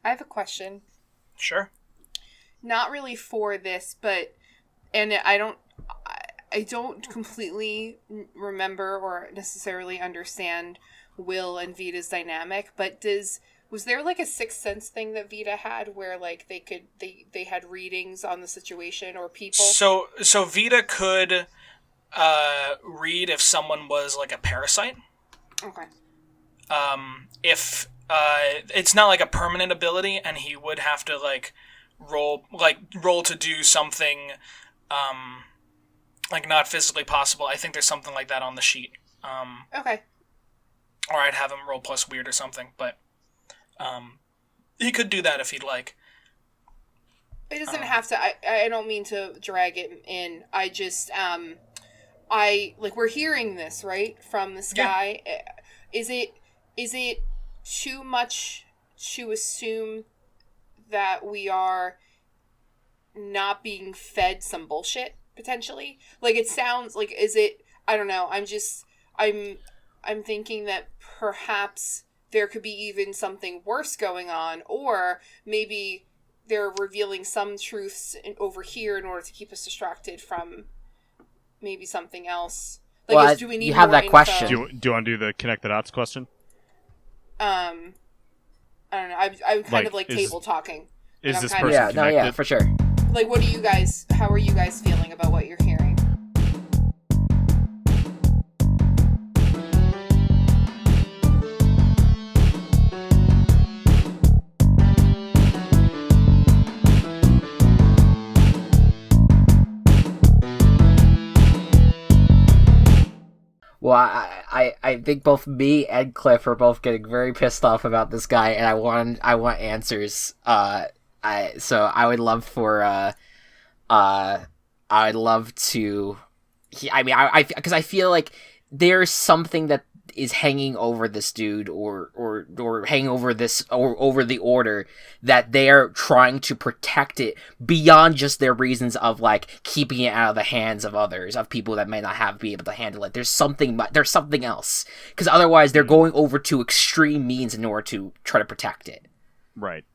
I have a question. Sure. Not really for this, but I don't completely remember or necessarily understand Will and Vita's dynamic, but was there like a sixth sense thing that Vita had where like they had readings on the situation or people? So Vita could read if someone was like a parasite. Okay. If it's not like a permanent ability, and he would have to roll to do something like not physically possible. I think there's something like that on the sheet. Okay. Or I'd have him roll plus weird or something, but he could do that if he'd like. It doesn't have to. I don't mean to drag it in. I just I like we're hearing this right from this guy. Yeah. Is it too much to assume that we are not being fed some bullshit potentially? Like it sounds like is it? I don't know. I'm thinking that perhaps there could be even something worse going on, or maybe they're revealing some truths over here in order to keep us distracted from maybe something else. Like, well, do we need you have more that info? question. Do you want to do the connect the dots question? I don't know. I'm kind of like table talking. Is this person yeah, connected? no, yeah, for sure. Like, how are you guys feeling about what you're hearing? Well, I think both me and Cliff are both getting very pissed off about this guy, and I want answers. So I would love for I would love to. Because I feel like there's something that is hanging over this dude, or hanging over this, or over the order, that they're trying to protect it beyond just their reasons of like keeping it out of the hands of others, of people that may not be able to handle it. There's something else, because otherwise they're going over to extreme means in order to try to protect it. Right.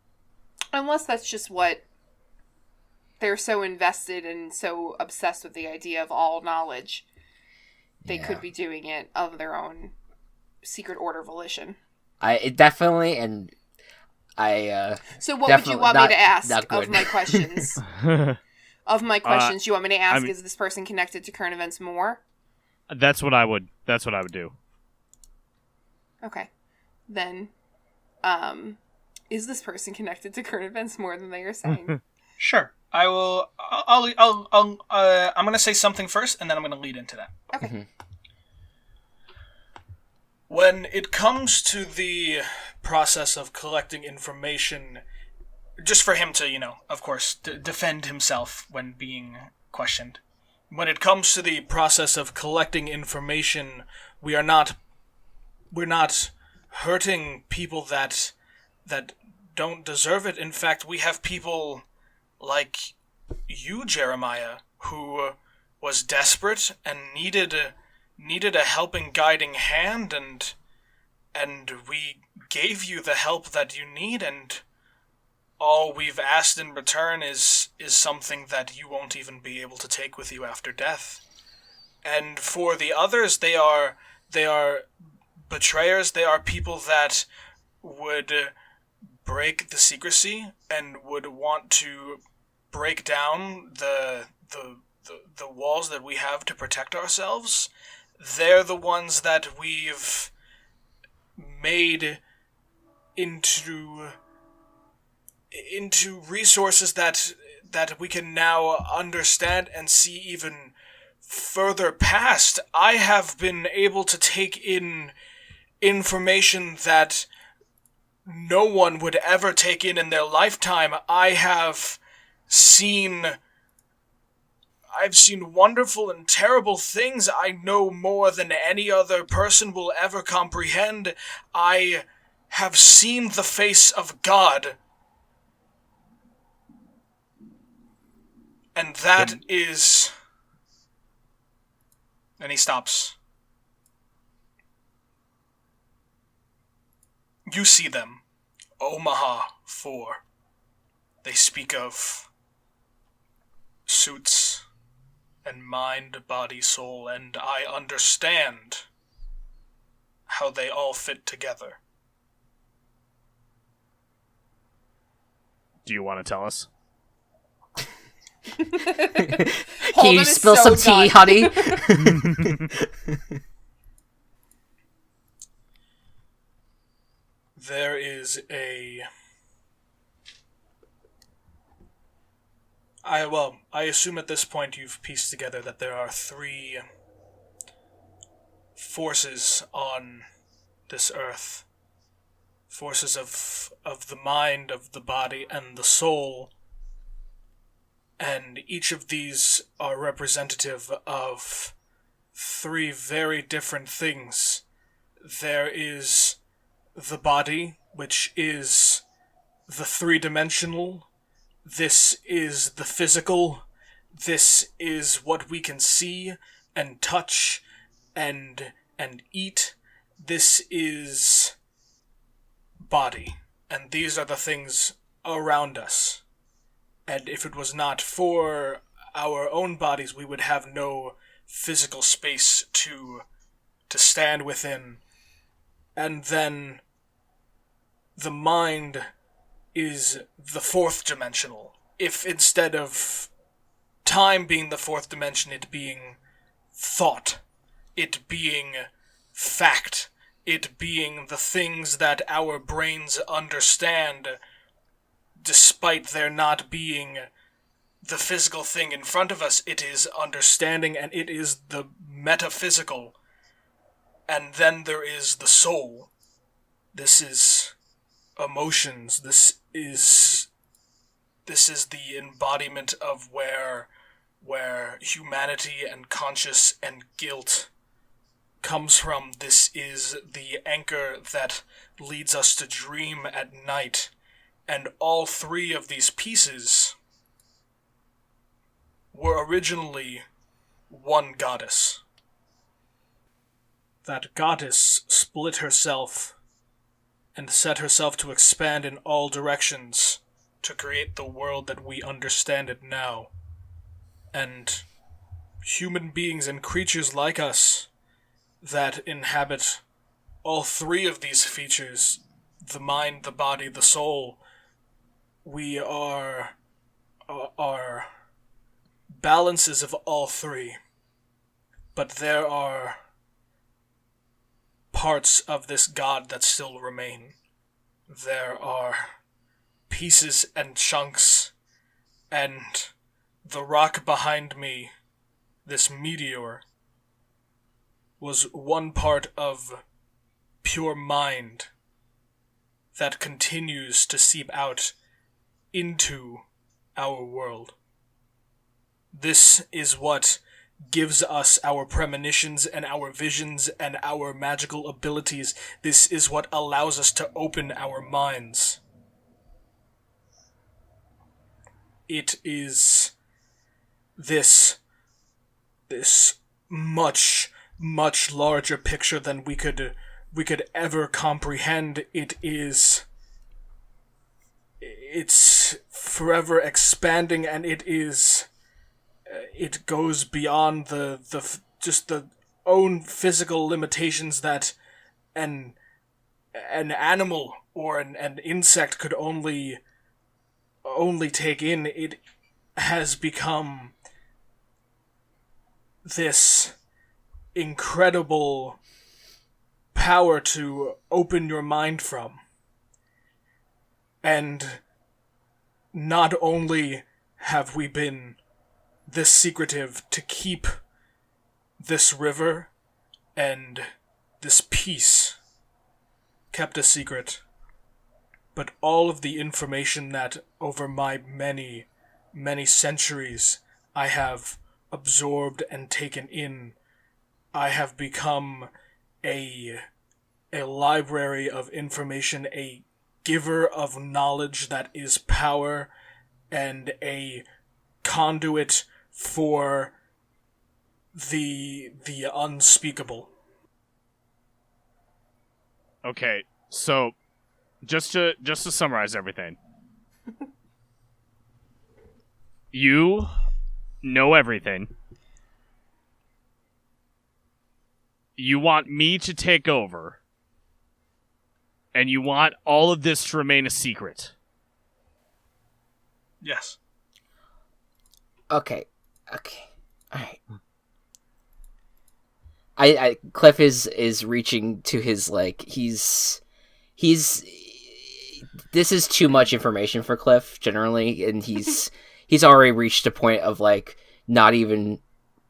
Unless that's just what they're so invested and so obsessed with the idea of all knowledge. They could be doing it of their own secret order volition. So what would you want me to ask of my questions? Of my questions, you want me to ask, is this person connected to current events more? That's what I would do. Okay. Then, is this person connected to current events more than they are saying? Sure. I will. I'm going to say something first, and then I'm going to lead into that. Okay. Mm-hmm. When it comes to the process of collecting information, just for him to, of course, defend himself when being questioned. When it comes to the process of collecting information, we're not hurting people that don't deserve it. In fact, we have people like you, Jeremiah, who was desperate and needed a helping, guiding hand, and we gave you the help that you need, and all we've asked in return is something that you won't even be able to take with you after death. And for the others, they are betrayers. They are people that would break the secrecy and would want to break down the walls that we have to protect ourselves. They're the ones that we've made into resources that we can now understand and see even further past. I have been able to take in information that no one would ever take in their lifetime. I've seen wonderful and terrible things. I know more than any other person will ever comprehend. I have seen the face of God. And that is... And he stops. You see them. Omaha, For they speak of suits and mind, body, soul, and I understand how they all fit together. Do you want to tell us? Can Holden you is spill so some tea, done. honey? There is a... I assume at this point you've pieced together that there are 3 forces on this earth. Forces of the mind, of the body, and the soul. And each of these are representative of 3 very different things. There is the body, which is the 3-dimensional. This is the physical. This is what we can see and touch and eat. This is body. And these are the things around us. And if it was not for our own bodies, we would have no physical space to stand within. And then the mind is the 4th dimensional. If instead of time being the 4th dimension, it being thought, it being fact, it being the things that our brains understand, despite there not being the physical thing in front of us, it is understanding and it is the metaphysical. And then there is the soul. This is emotions. This is the embodiment of where humanity and conscious and guilt comes from. This is the anchor that leads us to dream at night. And all 3 of these pieces were originally one goddess. That goddess split herself and set herself to expand in all directions to create the world that we understand it now. And human beings and creatures like us that inhabit all 3 of these features, the mind, the body, the soul, we are balances of all 3. But there are parts of this god that still remain. There are pieces and chunks, and the rock behind me, this meteor, was one part of pure mind that continues to seep out into our world. This is what gives us our premonitions and our visions and our magical abilities. This is what allows us to open our minds. It is this much, much larger picture than we could ever comprehend. It's forever expanding, and it goes beyond the own physical limitations that an animal or an insect could only take in. It has become this incredible power to open your mind from. And not only have we been this secretive to keep this river and this peace kept a secret, but all of the information that over my many, many centuries I have absorbed and taken in, I have become a library of information, a giver of knowledge that is power, and a conduit for the unspeakable. Okay, so just to summarize everything. You know everything. You want me to take over. And you want all of this to remain a secret. Yes. Okay. Alright. I Cliff is reaching to his, like, he's this is too much information for Cliff generally, and he's already reached a point of, like, not even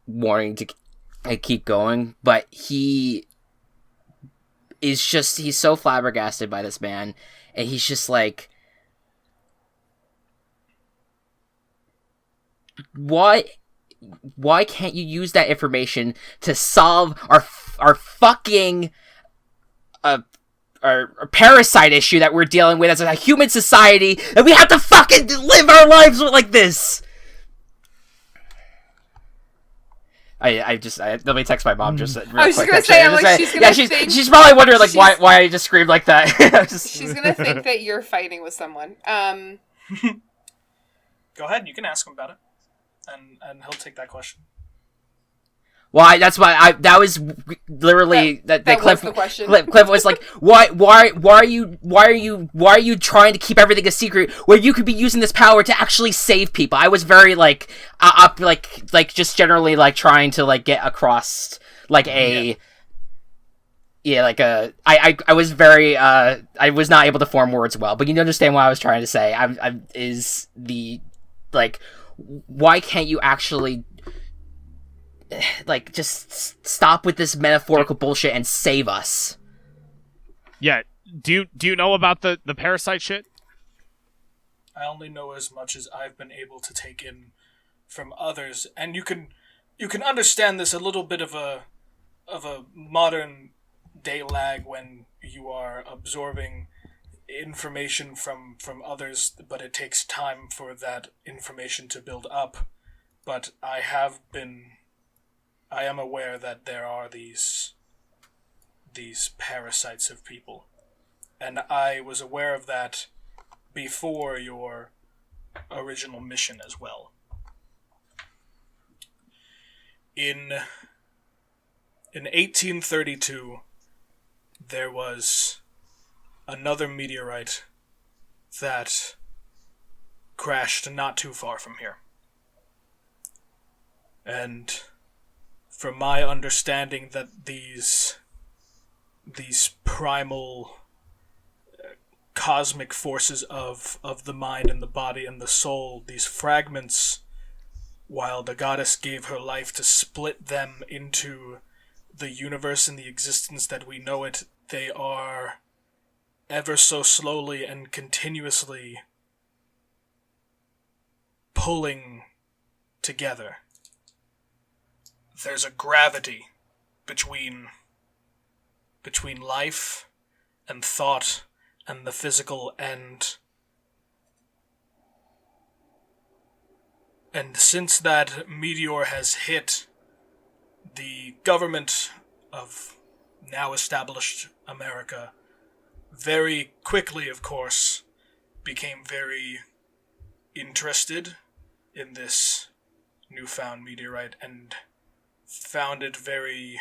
wanting to, like, keep going, but he's so flabbergasted by this man, and he's just like, why can't you use that information to solve our fucking our parasite issue that we're dealing with as a human society, and we have to fucking live our lives like this? Let me text my mom just real quick. I was just gonna say, I'm like, she's probably wondering, like, why I just screamed like that. She's gonna think that you're fighting with someone. Go ahead, you can ask him about it, and he'll take that question. Well, that was literally that Cliff, was the question. Cliff was like, why are you trying to keep everything a secret where you could be using this power to actually save people? I was very like up like just generally like trying to like get across like a like a I was very I was not able to form words well, but you understand what I was trying to say. I is the like, why can't you actually, like, just stop with this metaphorical bullshit and save us? Yeah. Do you know about the parasite shit? I only know as much as I've been able to take in from others, and you can understand this a little bit of a modern day lag when you are absorbing information from others, but it takes time for that information to build up. But I am aware that there are these parasites of people, and I was aware of that before your original mission as well. In 1832, there was another meteorite that crashed not too far from here. And from my understanding that these primal cosmic forces of the mind and the body and the soul, these fragments, while the goddess gave her life to split them into the universe and the existence that we know it, they are ever so slowly and continuously pulling together. There's a gravity between life and thought and the physical, and since that meteor has hit, the government of now established America very quickly, of course, became very interested in this newfound meteorite and found it very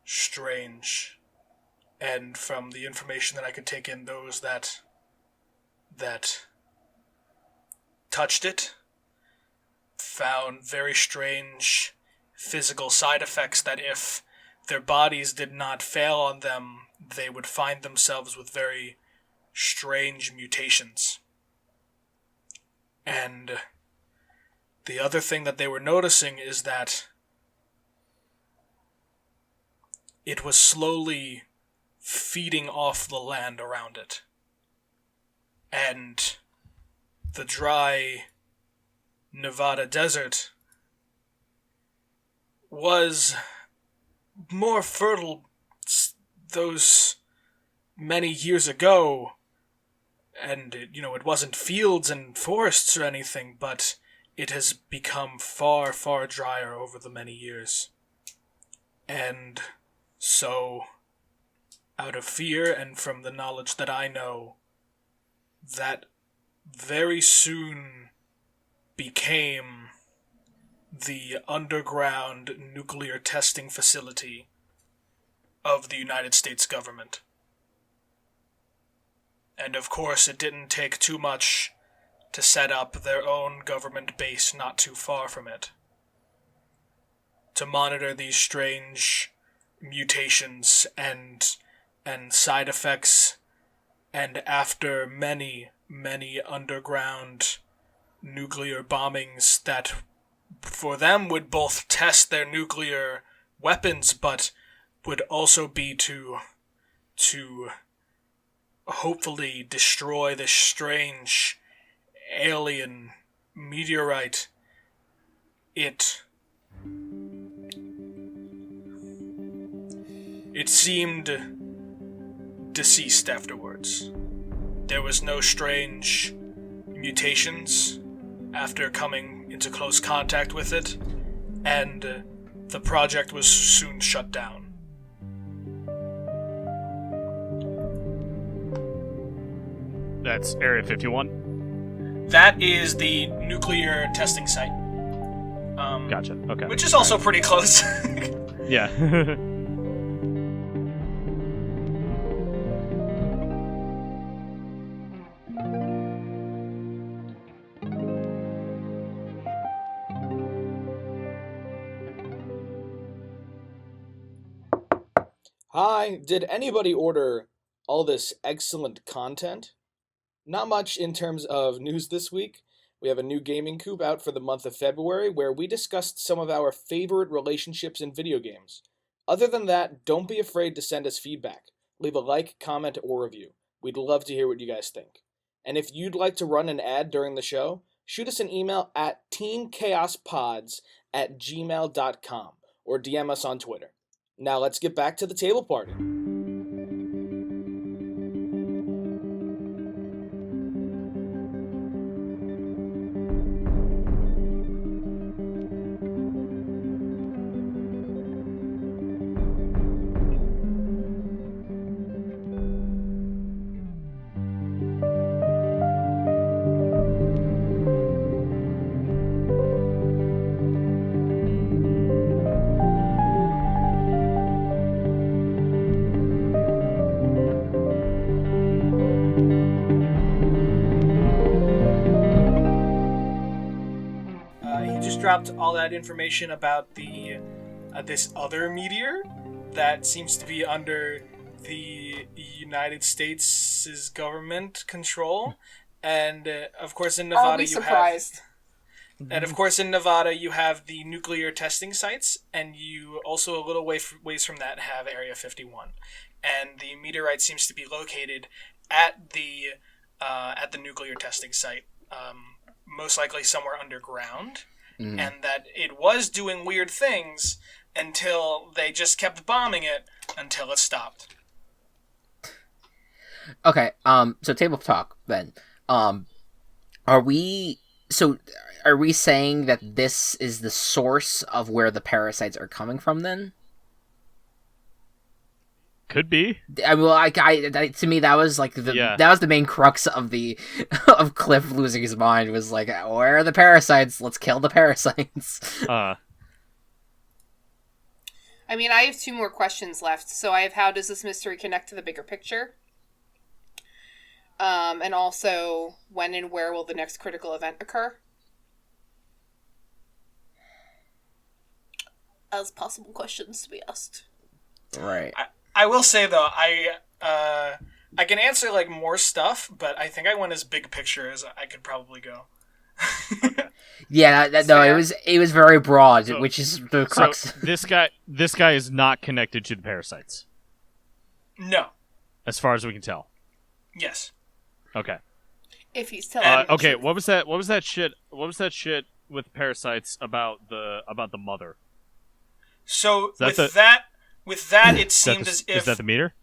strange. And from the information that I could take in, those that touched it found very strange physical side effects, that if their bodies did not fail on them, they would find themselves with very strange mutations. And the other thing that they were noticing is that it was slowly feeding off the land around it. And the dry Nevada desert was more fertile those many years ago, and it wasn't fields and forests or anything, but it has become far, far drier over the many years. And so, out of fear and from the knowledge that I know, that very soon became the underground nuclear testing facility of the United States government. And of course, it didn't take too much to set up their own government base not too far from it, to monitor these strange mutations and side effects, and after many, many underground nuclear bombings that for them would both test their nuclear weapons, but would also be to hopefully destroy this strange alien meteorite. It seemed deceased afterwards. There was no strange mutations after coming into close contact with it, and the project was soon shut down. That's Area 51? That is the nuclear testing site. Gotcha, okay. Which is also pretty close. Yeah. Hi, did anybody order all this excellent content? Not much in terms of news this week. We have a new gaming coop out for the month of February where we discussed some of our favorite relationships in video games. Other than that, don't be afraid to send us feedback. Leave a like, comment, or review. We'd love to hear what you guys think. And if you'd like to run an ad during the show, shoot us an email at teenchaospods@gmail.com or DM us on Twitter. Now let's get back to the table party. Dropped all that information about the this other meteor that seems to be under the United States' government control, and of course in Nevada you have the nuclear testing sites, and you also a little ways from that have Area 51, and the meteorite seems to be located at the nuclear testing site, most likely somewhere underground. Mm. And that it was doing weird things until they just kept bombing it until it stopped. Okay, so table talk then. Are we saying that this is the source of where the parasites are coming from then? Could be. To me, that was like that was the main crux of of Cliff losing his mind. Was like, where are the parasites? Let's kill the parasites. I mean, I have 2 more questions left. So I have, how does this mystery connect to the bigger picture? And also, when and where will the next critical event occur? As possible questions to be asked. Right. I will say though, I can answer like more stuff, but I think I went as big picture as I could probably go. Yeah, it was very broad, which is the crux. So this guy is not connected to the parasites. No, as far as we can tell. Yes. Okay. If he's telling. Okay, what was that shit with parasites about the mother? So with that, it seemed as if... Is that the meter?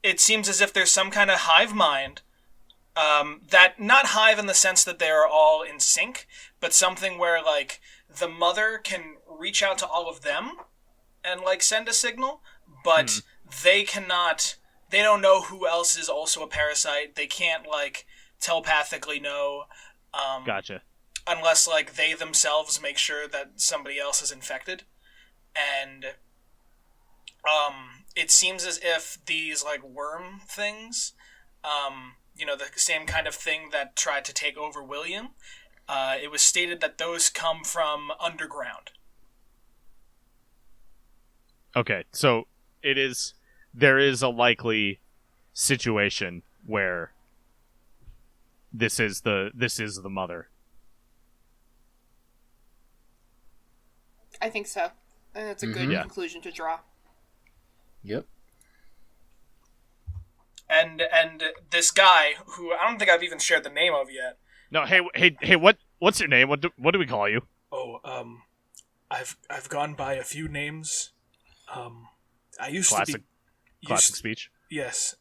It seems as if there's some kind of hive mind, that, not hive in the sense that they're all in sync, but something where, like, the mother can reach out to all of them and, like, send a signal, but they don't know who else is also a parasite. They can't, like, telepathically know. Gotcha. Unless, like, they themselves make sure that somebody else is infected. And it seems as if these, like, worm things, the same kind of thing that tried to take over William, it was stated that those come from underground. Okay, so there is a likely situation where this is the mother. I think so. I think that's a good conclusion to draw. Yep. And this guy, who I don't think I've even shared the name of yet. No, hey, what's your name? What do we call you? Oh, I've gone by a few names. I used Classic to be classic speech. Yes.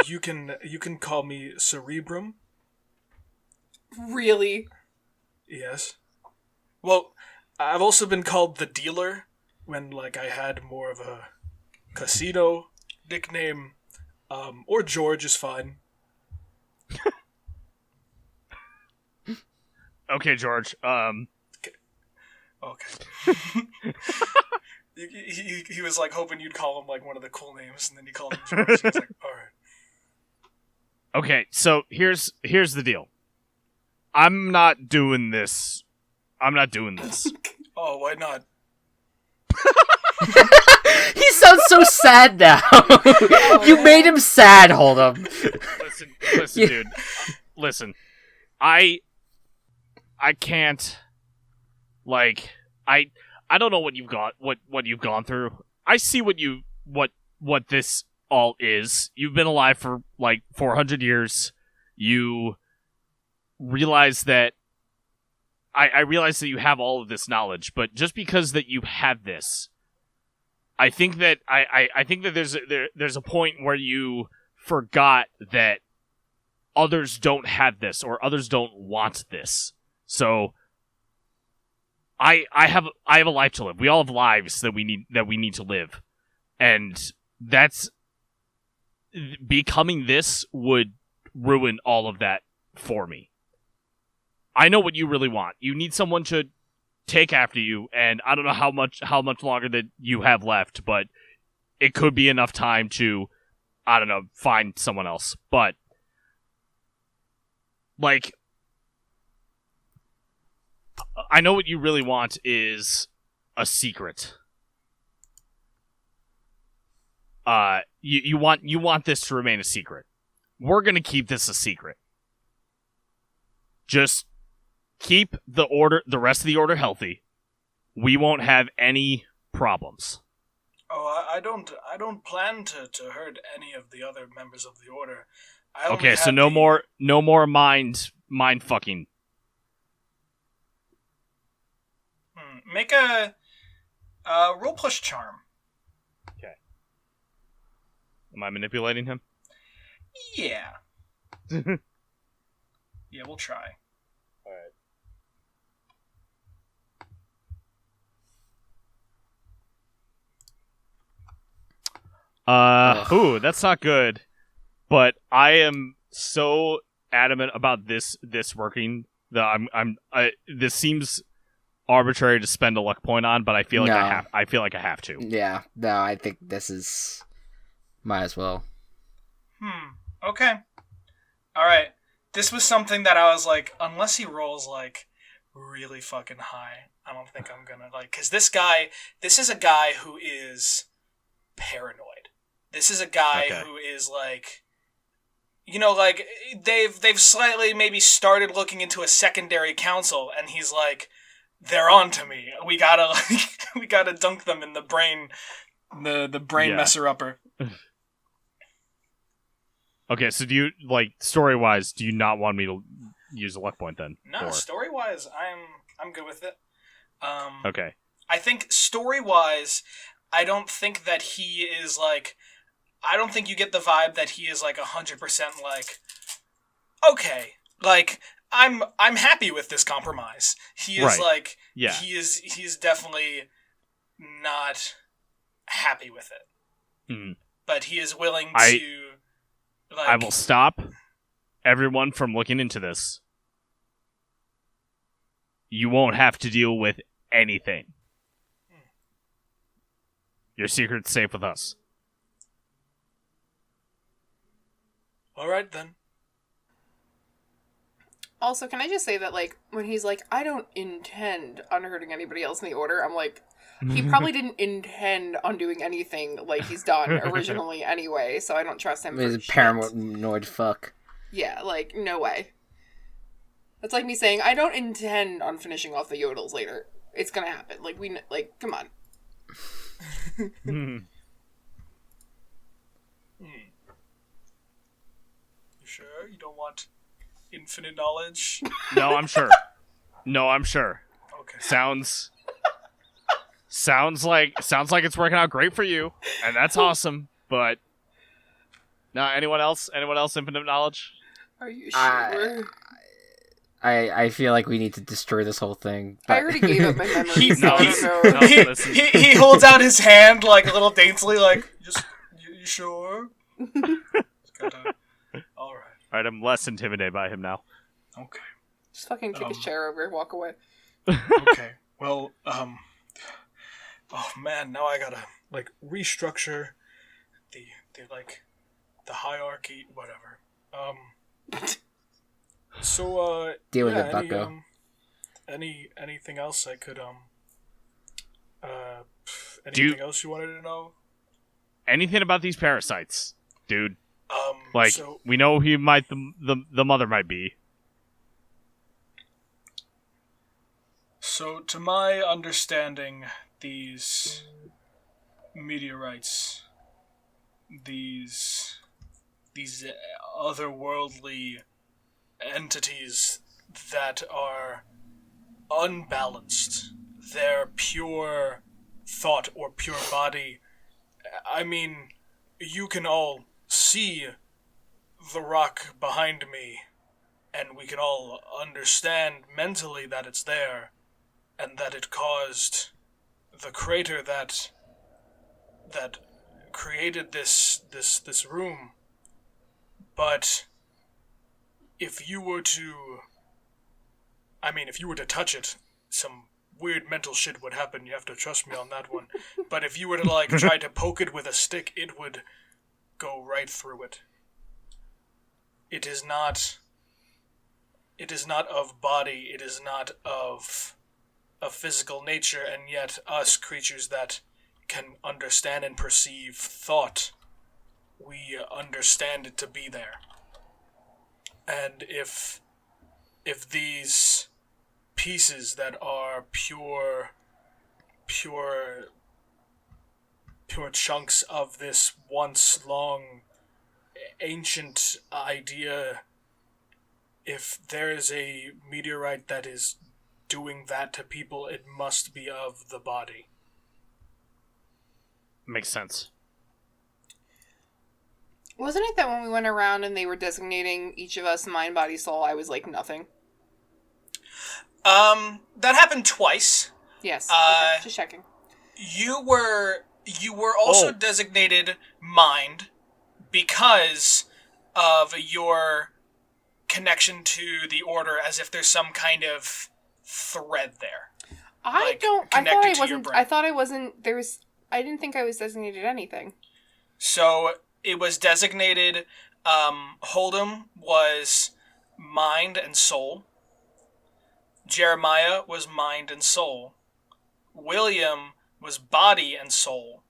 You can call me Cerebrum. Really? Yes. Well, I've also been called the Dealer when, like, I had more of a casino nickname. Or George is fine. Okay, George. Okay. he was like hoping you'd call him like one of the cool names, and then you called him George. He was like, all right. Okay, so here's the deal. I'm not doing this. Oh, why not? He sounds so sad now. You made him sad, Hold'em. Listen, dude. Listen. I can't, like, I don't know what you've got, what you've gone through. I see what this all is. You've been alive for like 400 years. You realize that I realize that you have all of this knowledge, but just because that you have this, I think that I think that there's a point where you forgot that others don't have this or others don't want this. So I have a life to live. We all have lives that we need to live. And that's becoming this would ruin all of that for me. I know what you really want. You need someone to take after you, and I don't know how much longer that you have left, but it could be enough time to, I don't know, find someone else. But like, I know what you really want is a secret. You want this to remain a secret. We're gonna keep this a secret. Just keep the rest of the order healthy. We won't have any problems. Oh, I don't plan to hurt any of the other members of the order. Okay, so no more mind fucking. Make a roll plus charm. Okay. Am I manipulating him? Yeah. Yeah, we'll try. Alright. Ooh, that's not good. But I am so adamant about this working that this seems arbitrary to spend a luck point on, but I feel like I feel like I have to. Yeah, no, I think this is might as well. Okay. Alright. This was something that I was like, unless he rolls like really fucking high, I don't think I'm gonna like, because this is a guy who is paranoid. This is a guy who is like, like they've slightly maybe started looking into a secondary council, and he's like, they're on to me. We gotta dunk them in the brain, the brain messer upper. Okay, so do you, like, story-wise, do you not want me to use a luck point then? No, story-wise, I'm good with it. Okay. I think story-wise, I don't think that he is like, I don't think you get the vibe that he is like 100% like, okay, like I'm happy with this compromise. He is like, he's definitely not happy with it. But he is willing to. Like, I will stop. everyone from looking into this, you won't have to deal with anything. Your secret's safe with us. All right, then. Also, can I just say that, like, when he's like, I don't intend on hurting anybody else in the Order, I'm like, he probably didn't intend on doing anything like he's done originally anyway, so I don't trust him He's for a shit. paranoid fuck. Yeah, like, no way. That's like me saying, I don't intend on finishing off the Yodels later. It's gonna happen. Like, come on. You sure you don't want infinite knowledge? No, I'm sure. Okay. Sounds like it's working out great for you, and that's awesome. But anyone else infinite knowledge? Are you sure? I feel like we need to destroy this whole thing. But... I already gave up my memory, He's- so I he's- don't know. No, listen. He holds out his hand like a little daintily, like, you sure? All right. Alright, I'm less intimidated by him now. Okay. Just fucking kick his chair over and walk away. Okay. Well, oh man, now I gotta like restructure the hierarchy, whatever. So Deal with yeah, it, bucko. Anything else I could anything else you wanted to know? Anything about these parasites, dude? So, we know he might the mother might be. So, to my understanding, these meteorites, these otherworldly entities that are unbalanced, their pure thought or pure body, I mean, you can all see the rock behind me, and we can all understand mentally that it's there, and that it caused the crater that created this room. But if you were to touch it, some weird mental shit would happen. You have to trust me on that one. But if you were to like try to poke it with a stick, it would go right through it. It is not of body, it is not of physical nature, and yet us creatures that can understand and perceive thought, we understand it to be there. And if these pieces that are pure chunks of this once long ancient idea, if there is a meteorite that is doing that to people, it must be of the body. Makes sense. Wasn't it that when we went around and they were designating each of us mind, body, soul, I was like nothing? That happened twice. Yes. Okay, just checking. You were also designated mind because of your connection to the order, as if there's some kind of thread there. I didn't think I was designated anything. So it was designated, Hold'em was mind and soul. Jeremiah was mind and soul. William was body and soul.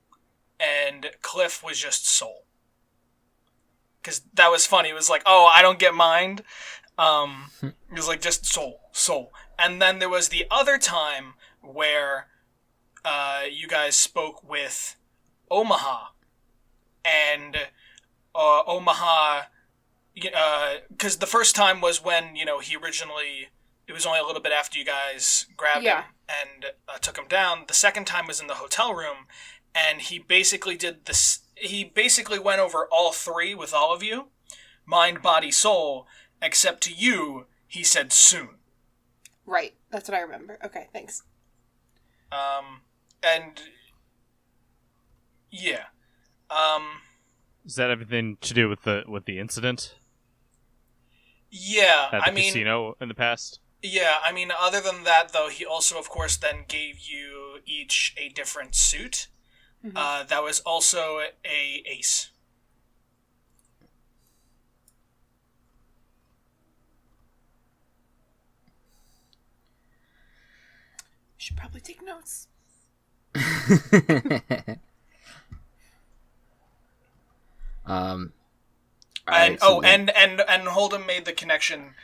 And Cliff was just soul. Because that was funny. It was like, oh, I don't get mind. It was like, just soul. And then there was the other time where you guys spoke with Omaha. And Omaha, because the first time was when, he originally, it was only a little bit after you guys grabbed him and took him down. The second time was in the hotel room, and he basically did this. He basically went over all three with all of you, mind, body, soul, except to you, he said soon. Right, that's what I remember. Okay, thanks. And yeah. Is that everything to do with the incident? Yeah, at the casino in the past. Yeah, I mean, other than that, though, he also, of course, then gave you each a different suit. That was also a ace. Should probably take notes. And right, so then- and Holden made the connection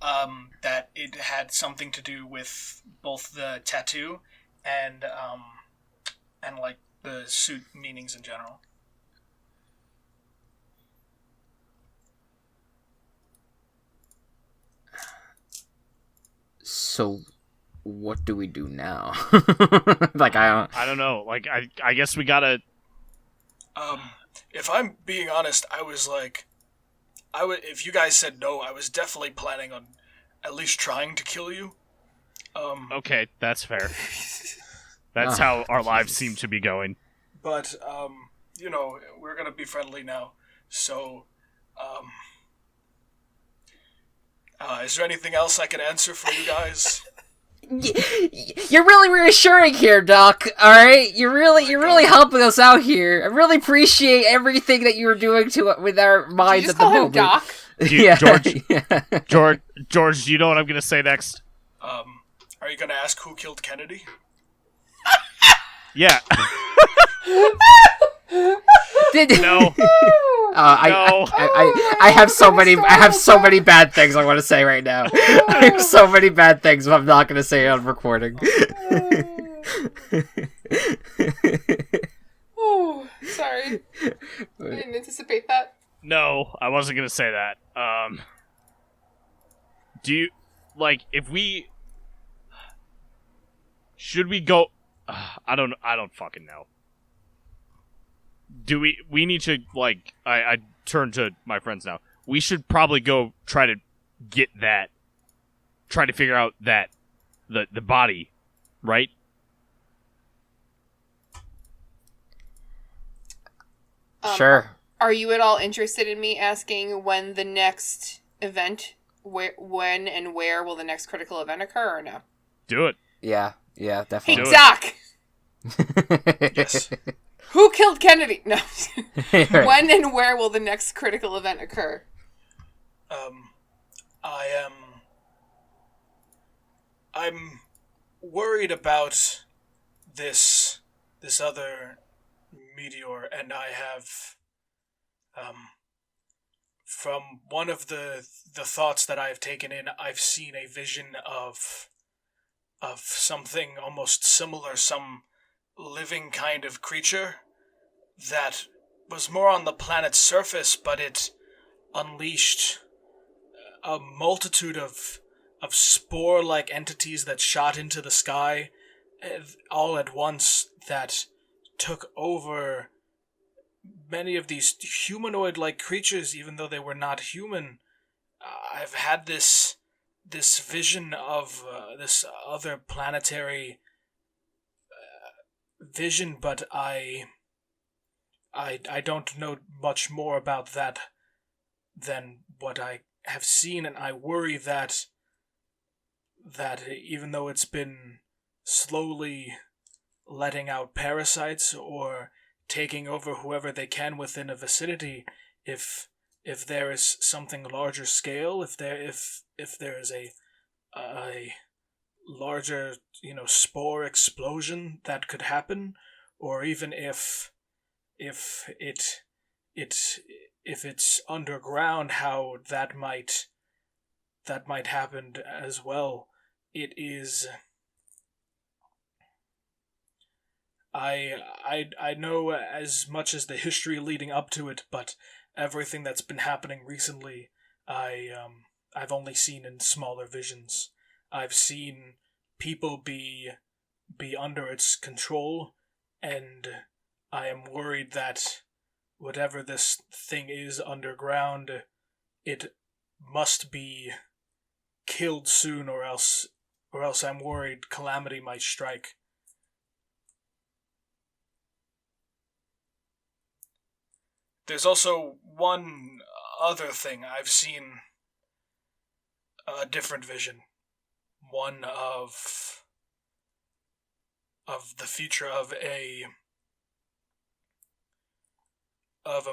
that it had something to do with both the tattoo and like the suit meanings in general. So, what do we do now? Like, I don't know. Like, I guess we gotta. If I'm being honest, I was like, if you guys said no, I was definitely planning on at least trying to kill you. Okay, that's fair. That's how our lives seem to be going. But you know, we're gonna be friendly now. So, is there anything else I can answer for you guys? You're really reassuring here, Doc. All right, you're really helping us out here. I really appreciate everything that you were doing with our minds Did you just at the call him moment. Doc? Yeah, George. yeah. George, do you know what I'm gonna say next? Are you gonna ask who killed Kennedy? Yeah. No. I have so many. I have so many bad things I want to say right now. I have so many bad things, but I'm not going to say it on recording. Oh, sorry. I didn't anticipate that. No, I wasn't gonna say that. Do you if we should we go? I don't fucking know. Do we need to I turn to my friends now. We should probably go try to get that. Try to figure out that the body, right? Sure. Are you at all interested in me asking when the next event, when and where will the next critical event occur, or no? Do it. Yeah, Hey, definitely. Doc! Yes. Who killed Kennedy? No. When and where will the next critical event occur? I'm worried about this other meteor, and I have from one of the thoughts that I've taken in, I've seen a vision of something almost similar, some living kind of creature that was more on the planet's surface, but it unleashed a multitude of spore-like entities that shot into the sky all at once, that took over many of these humanoid-like creatures, even though they were not human. I've had this vision of this other planetary vision, but I don't know much more about that than what I have seen, and I worry that even though it's been slowly letting out parasites or taking over whoever they can within a vicinity, if there is something larger scale, if there is a larger, spore explosion that could happen, or even if it's underground, how that might happen as well. It is. I know as much as the history leading up to it, but everything that's been happening recently, I've only seen in smaller visions. I've seen people be under its control, and I am worried that whatever this thing is underground, it must be killed soon, or else I'm worried calamity might strike. There's also one other thing I've seen. a different vision. One of the future of a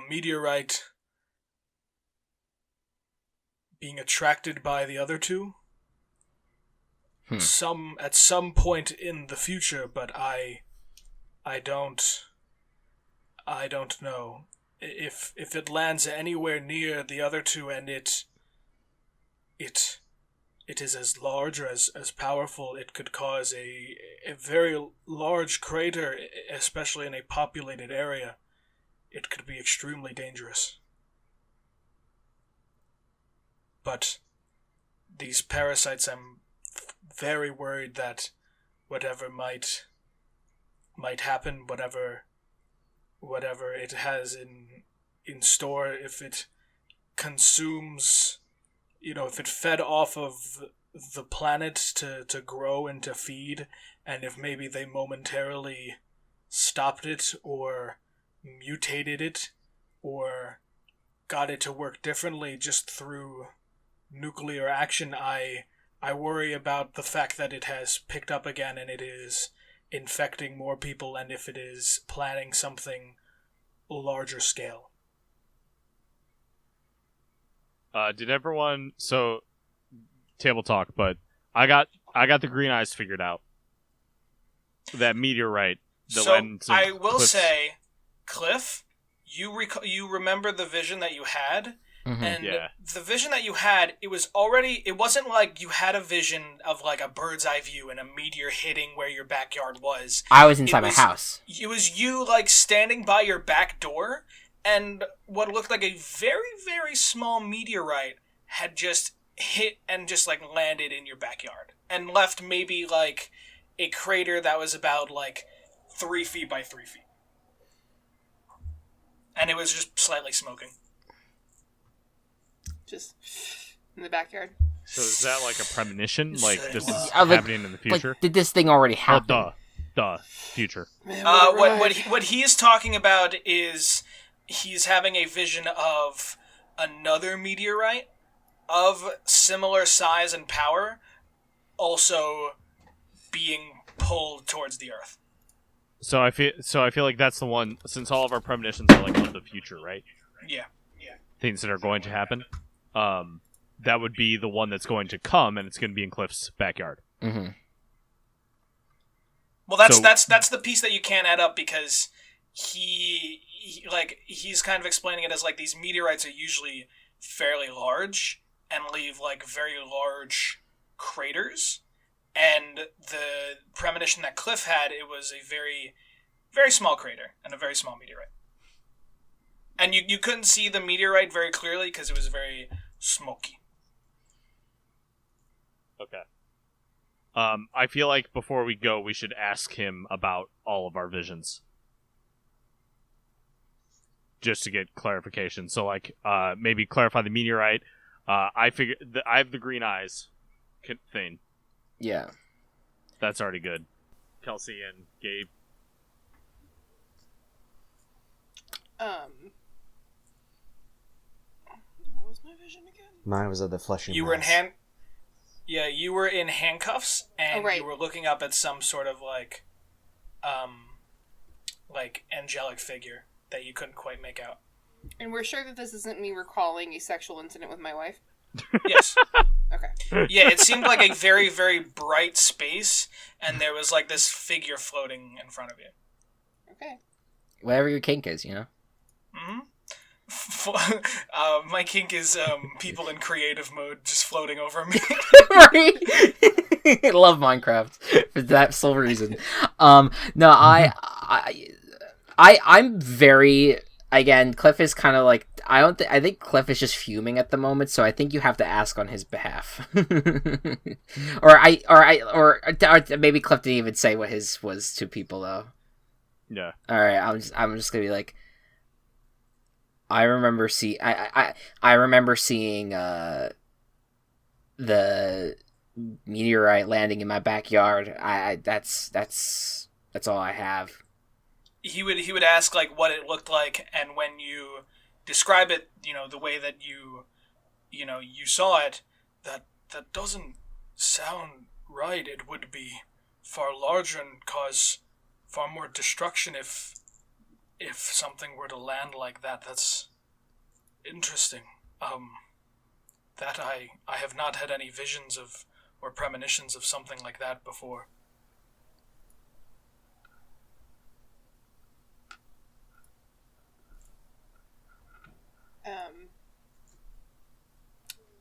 meteorite being attracted by the other two. At some point in the future, but I don't know if it lands anywhere near the other two, and it is as large or as powerful. It could cause a very large crater, especially in a populated area. It could be extremely dangerous. But these parasites, I'm very worried that whatever might happen, whatever it has in store, if it consumes, if it fed off of the planet to grow and to feed, and if maybe they momentarily stopped it or mutated it or got it to work differently just through nuclear action, I worry about the fact that it has picked up again and it is infecting more people, and if it is planning something larger scale. Did everyone... So, table talk, but I got the green eyes figured out. That meteorite. I will say, Cliff, you remember the vision that you had? Mm-hmm. And the vision that you had, it wasn't like you had a vision of like a bird's eye view and a meteor hitting where your backyard was. I was inside my house. It was you like standing by your back door, and what looked like a very, very small meteorite had just hit and just like landed in your backyard and left maybe like a crater that was about like 3 feet by 3 feet. And it was just slightly smoking. Just in the backyard. So is that like a premonition? Like this is like- happening in the future? Like, did this thing already happen? Oh, duh. Future. Man, What he's talking about is he's having a vision of another meteorite of similar size and power also being pulled towards the Earth. So I feel like that's the one, since all of our premonitions are like of the future, right? Yeah. Things that are going to happen. That would be the one that's going to come, and it's going to be in Cliff's backyard. Mm-hmm. Well, that's the piece that you can't add up, because he's kind of explaining it as like these meteorites are usually fairly large and leave like very large craters, and the premonition that Cliff had, it was a very, very small crater and a very small meteorite. And you couldn't see the meteorite very clearly because it was very smoky. Okay. I feel like before we go, we should ask him about all of our visions. Just to get clarification. So, like, maybe clarify the meteorite. I have the green eyes thing. Yeah. That's already good. Kelsey and Gabe. What was my vision again? Mine was of the fleshy You were in mass. you were in handcuffs, and Oh, right. you were looking up at some sort of like angelic figure that you couldn't quite make out. And we're sure that this isn't me recalling a sexual incident with my wife? Yes. Okay. Yeah, it seemed like a very, very bright space, and there was like this figure floating in front of you. Okay. Whatever your kink is, Mm-hmm. My kink is people in creative mode just floating over me. Right? I love Minecraft for that sole reason. No, I'm very, again, Cliff is kind of like, I think Cliff is just fuming at the moment, so I think you have to ask on his behalf. or maybe Cliff didn't even say what his was to people though. Yeah. All right, I'm just gonna be like, I remember seeing the meteorite landing in my backyard. That's all I have. He would ask like what it looked like, and when you describe it, the way that you saw it, that that doesn't sound right. It would be far larger and cause far more destruction if something were to land like that. That's interesting. That I have not had any visions of or premonitions of something like that before.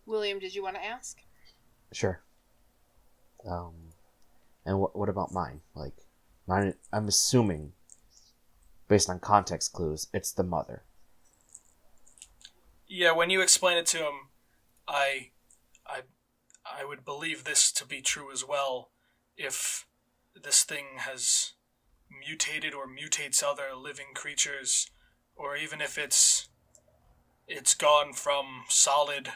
William, did you want to ask? Sure. And what about mine? Like, mine, I'm assuming, based on context clues, it's the mother. Yeah, when you explain it to him, I would believe this to be true as well. If this thing has mutated or mutates other living creatures, or even if it's gone from solid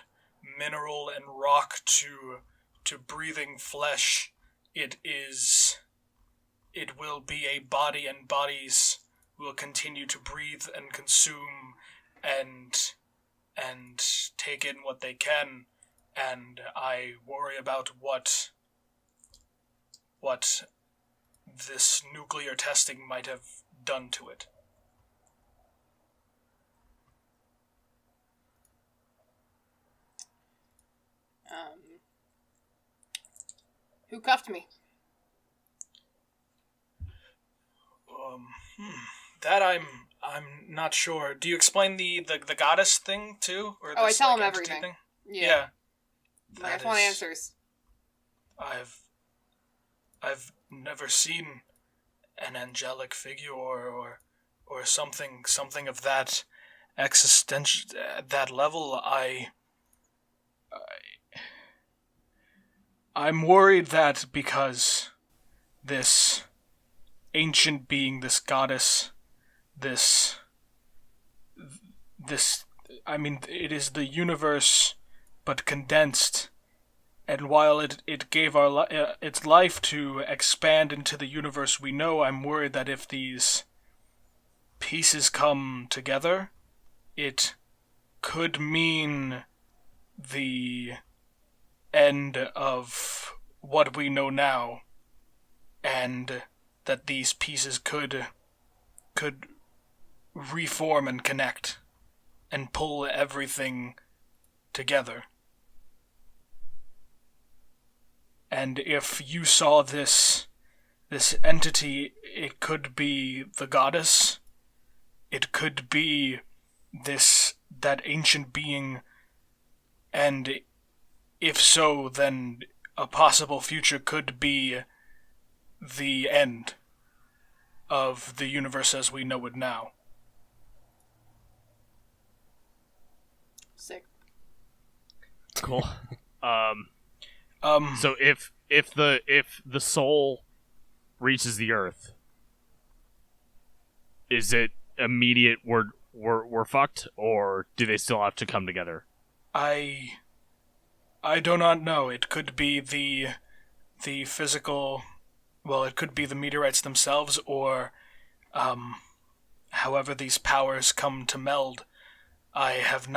mineral and rock to breathing flesh, it will be a body, and bodies will continue to breathe and consume and take in what they can, and I worry about what this nuclear testing might have done to it. Who cuffed me? That I'm not sure. Do you explain the goddess thing too, or I this, tell like, him entity everything. thing? Yeah. I That just want is- answers. I've never seen an angelic figure or something of that existential, that level. I'm worried that because this ancient being, this goddess, this I mean, it is the universe but condensed, and while it gave its life to expand into the universe we know, I'm worried that if these pieces come together, it could mean the end of what we know now, and that these pieces could reform and connect and pull everything together. And if you saw this entity, it could be the goddess, it could be that ancient being, and if so, then a possible future could be the end of the universe as we know it now. Sick. Cool. So if the soul reaches the earth, is it immediate? We're fucked, or do they still have to come together? I do not know. It could be the physical. Well, it could be the meteorites themselves, or however these powers come to meld. I've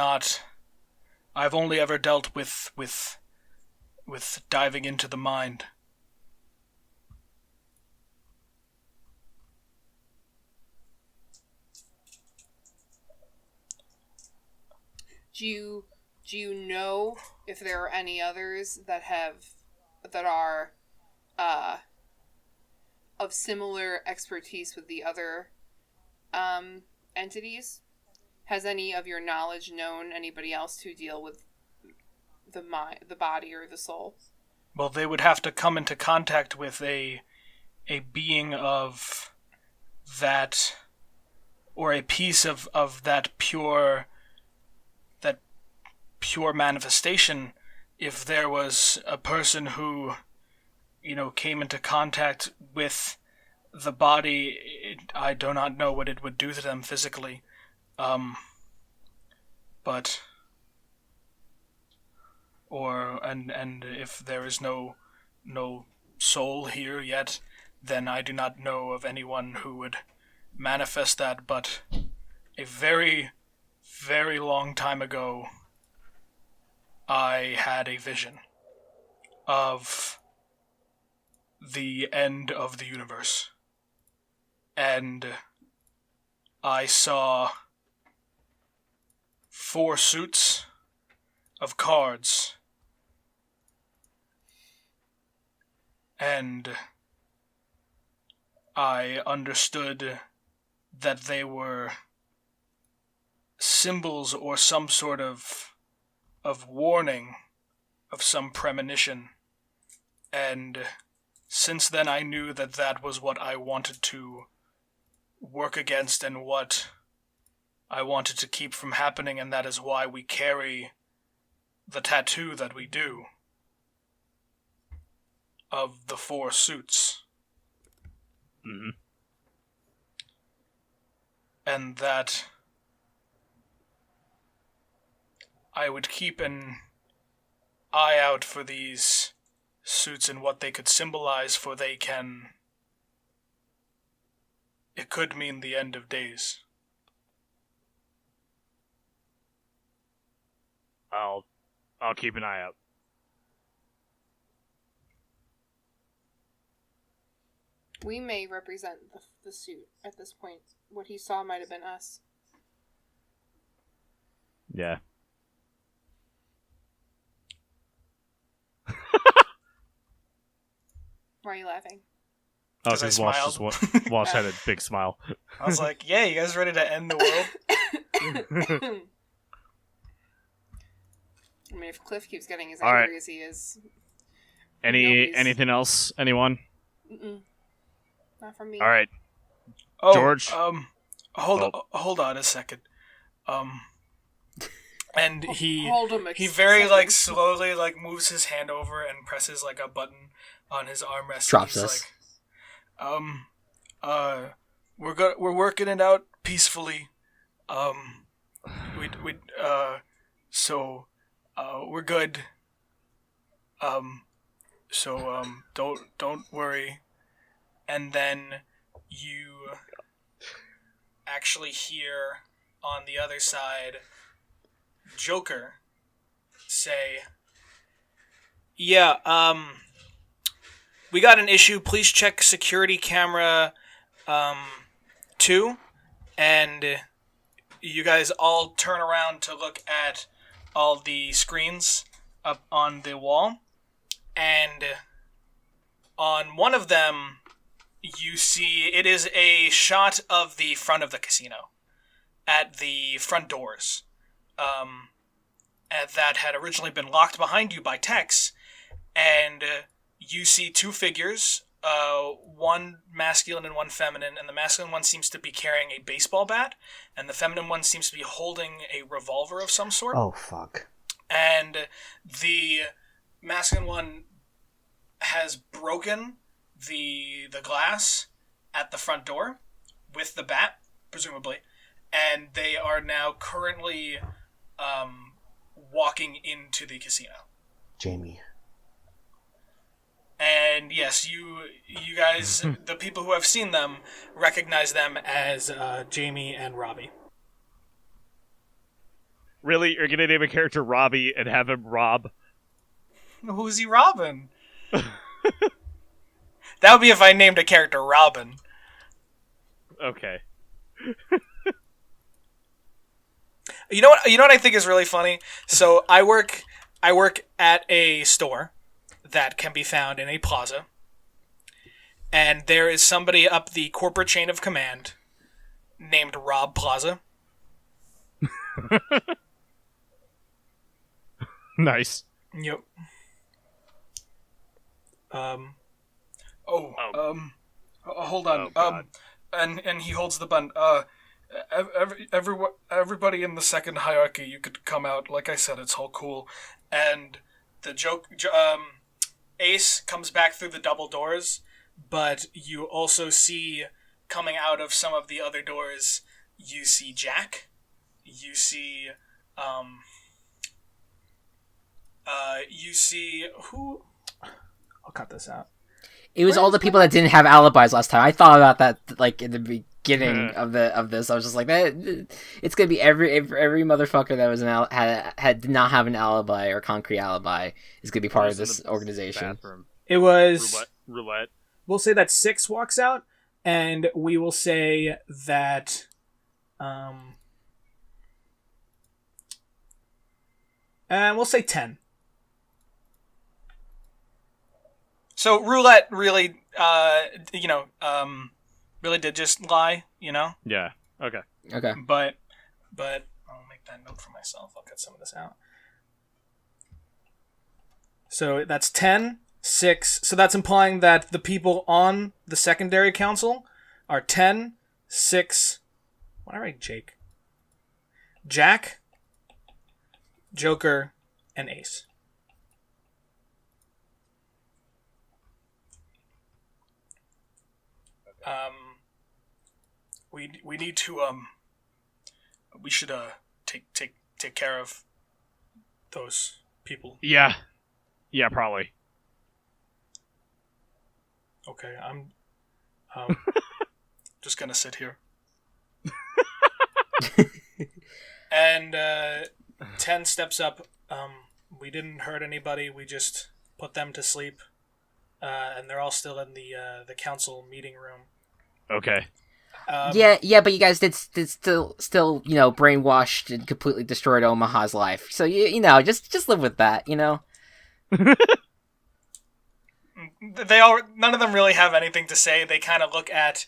only ever dealt with diving into the mind. Do you know if there are any others that are of similar expertise with the other entities? Has any of your knowledge known anybody else to deal with the body or the soul? Well, they would have to come into contact with a being of that, or a piece of that pure manifestation. If there was a person who, came into contact with the body, I do not know what it would do to them physically. But if there is no soul here yet, then I do not know of anyone who would manifest that. But a very, very long time ago, I had a vision of the end of the universe. And I saw 4 suits of cards. And I understood that they were symbols or some sort of warning of some premonition. And since then I knew that that was what I wanted to work against and what I wanted to keep from happening, and that is why we carry the tattoo that we do of the 4 suits. Mm-hmm. And that I would keep an eye out for these suits and what they could symbolize, for it could mean the end of days. I'll keep an eye out. We may represent the suit at this point. What he saw might have been us. Yeah. Why are you laughing? Oh, 'Cause I because Walsh had a big smile. I was like, yeah, you guys ready to end the world? I mean, if Cliff keeps getting as All angry right. as he is... Anything else? Anyone? Mm-mm. Not from me. All right. Oh, George? hold on a second. And he Hold him very second. slowly moves his hand over and presses a button on his armrest. Drops and us. We're working it out peacefully. We're good. Don't worry. And then you actually hear on the other side Joker say, "Yeah, we got an issue. Please check security camera 2." And you guys all turn around to look at all the screens up on the wall. And on one of them, you see it is a shot of the front of the casino at the front doors. And that had originally been locked behind you by Tex. And you see 2 figures, one masculine and one feminine, and the masculine one seems to be carrying a baseball bat, and the feminine one seems to be holding a revolver of some sort. Oh, fuck. And the masculine one has broken the glass at the front door with the bat, presumably, and they are now currently walking into the casino. Jamie. And yes, you guys, the people who have seen them, recognize them as Jamie and Robbie. Really? You're gonna name a character Robbie and have him rob? Who's he robbing? That would be if I named a character Robin. Okay. You know what I think is really funny? So I work at a store that can be found in a plaza. And there is somebody up the corporate chain of command named Rob Plaza. Nice. Yep. Hold on. Oh, God. And he holds the button. Everybody in the second hierarchy, you could come out. Like I said, it's all cool. And the Ace comes back through the double doors, but you also see coming out of some of the other doors, you see Jack. You see, who? I'll cut this out. It was all the people that didn't have alibis last time. I thought about that in the beginning of this. I was just like, that it's gonna be every motherfucker that was did not have an alibi or concrete alibi is gonna be part of this organization. Bathroom. It was Roulette. We'll say that 6 walks out, and we will say that and we'll say 10. So roulette really, really did just lie, Yeah. Okay. Okay. But I'll make that note for myself. I'll cut some of this out. So that's 10, 6. So that's implying that the people on the secondary council are 10, 6. Why did I write Jake? Jack, Joker, and Ace. We need to we should take care of those people. Yeah. Yeah, probably. Okay, I'm just gonna sit here. And 10 steps up. We didn't hurt anybody. We just put them to sleep, and they're all still in the council meeting room. Okay. Yeah, but you guys did still brainwashed and completely destroyed Omaha's life. So just live with that, None of them really have anything to say. They kind of look at,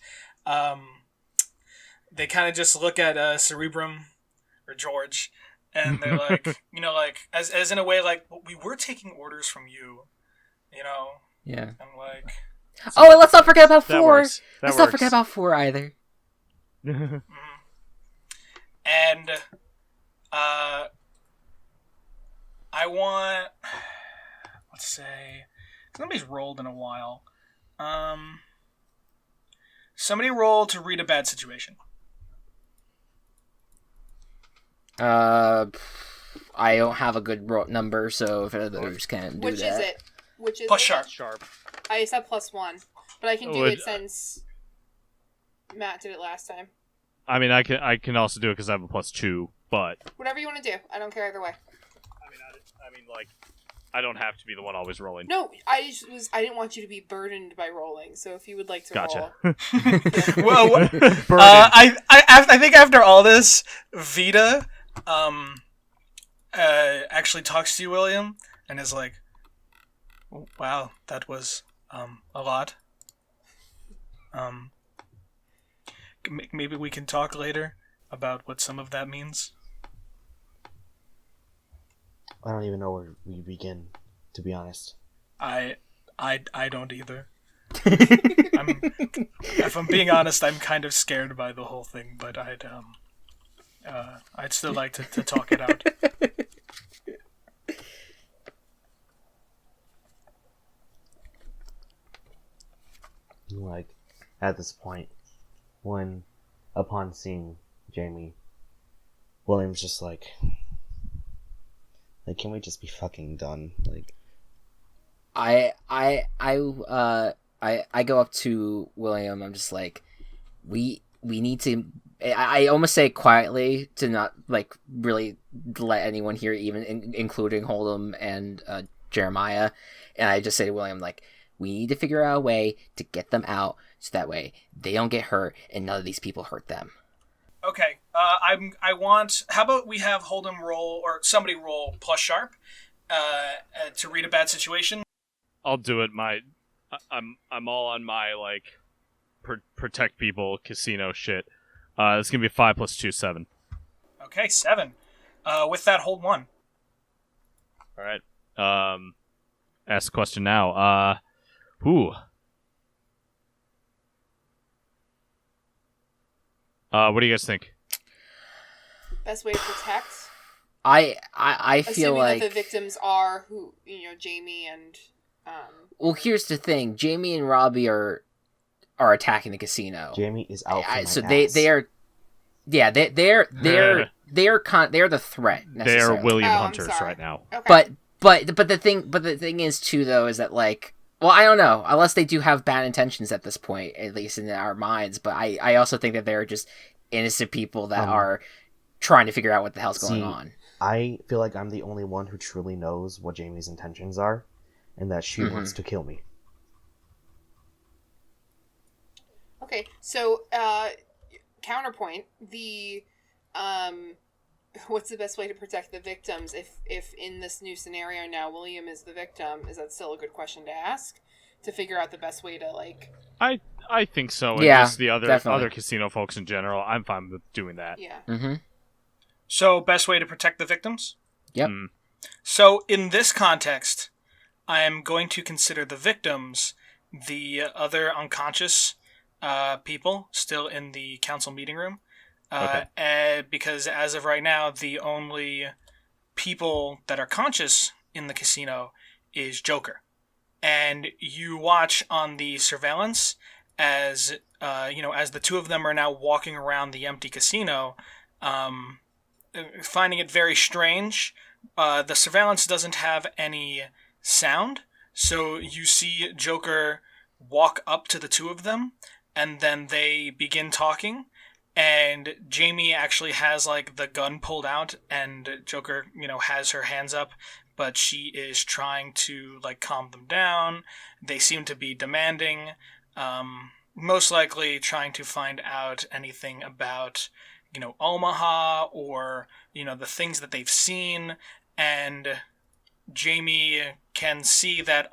just look at Cerebrum or George, and they're like, as in a way, like, we were taking orders from you, Yeah. I'm like, Oh, and let's not forget about That 4. works. Let's not forget about 4 either. and I want, let's say, 'cause nobody's rolled in a while. Somebody roll to read a bad situation. I don't have a good number, so if others can't do Which that. is it? Which is Plus it? sharp. Sharp. I said +1, but I can do Would- it since Matt did it last time. I mean, I can also do it because I have a +2, but Whatever you want to do, I don't care either way. I don't have to be the one always rolling. No, I didn't want you to be burdened by rolling. So if you would like to Gotcha. roll, Well, Burden. I think after all this, Vita, actually talks to you, William, and is like, "Wow, that was a lot. Maybe we can talk later about what some of that means." I don't even know where we begin, to be honest. I don't either. If I'm being honest, I'm kind of scared by the whole thing, but I'd still like to talk it out. Like, at this point, upon seeing Jamie, William's just like, can we just be fucking done? Like, I go up to William. I'm just like, we need to. I almost say quietly to not like really let anyone hear, even including Hold'em and Jeremiah. And I just say to William, like, we need to figure out a way to get them out so that way they don't get hurt and none of these people hurt them. Okay, I want. How about we have Hold'em roll, or somebody roll plus sharp, to read a bad situation. I'll do it. I'm all on my like protect people casino shit. It's gonna be 5 + 2, 7. Okay, 7. With that, hold 1. All right. Ask the question now. Who? What do you guys think? best way to protect. I feel Assuming like that the victims are Jamie and. Well, here's the thing: Jamie and Robbie are attacking the casino. Jamie is out for my so ass. they are. Yeah, they're the threat. They're Necessarily. William Oh, I'm Hunters sorry. right now. Okay. But the thing is too though is that like Well, I don't know, unless they do have bad intentions at this point, at least in our minds. But I also think that they're just innocent people that are trying to figure out what the hell's going on. I feel like I'm the only one who truly knows what Jamie's intentions are, and that she wants to kill me. Okay, so counterpoint, the what's the best way to protect the victims if in this new scenario now William is the victim? Is that still a good question to ask to figure out the best way to like? I think so. And Yeah, just the definitely. other casino folks in general, I'm fine with doing that. Yeah. Mm-hmm. So, best way to protect the victims? Yep. So, in this context, I am going to consider the victims the other unconscious people still in the council meeting room. Because as of right now, the only people that are conscious in the casino is Joker. And you watch on the surveillance as as the two of them are now walking around the empty casino, finding it very strange. The surveillance doesn't have any sound, so you see Joker walk up to the two of them, and then they begin talking. And Jamie actually has like the gun pulled out, and Joker, has her hands up, but she is trying to like calm them down. They seem to be demanding, most likely trying to find out anything about, Omaha or, the things that they've seen. And Jamie can see that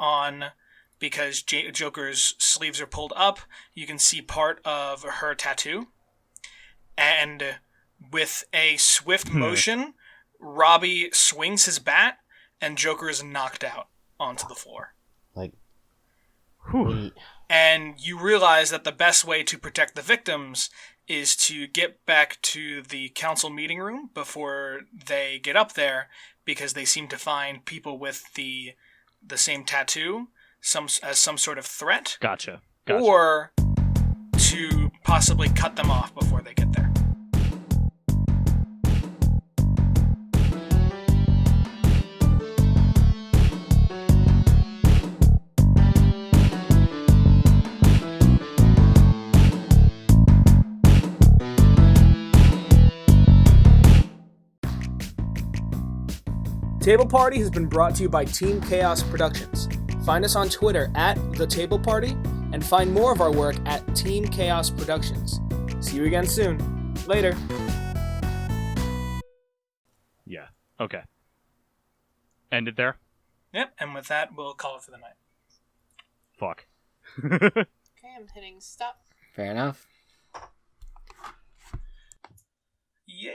because Joker's sleeves are pulled up, you can see part of her tattoo. And with a swift motion, Robbie swings his bat, and Joker is knocked out onto the floor. Like, and you realize that the best way to protect the victims is to get back to the council meeting room before they get up there, because they seem to find people with the same tattoo as some sort of threat. Gotcha. Or to possibly cut them off before they get there. Table Party has been brought to you by Team Chaos Productions. Find us on Twitter at The Table Party, and find more of our work at Team Chaos Productions. See you again soon. Later. Yeah. Okay. End it there? Yep, and with that, we'll call it for the night. Fuck. Okay, I'm hitting stop. Fair enough. Yeah.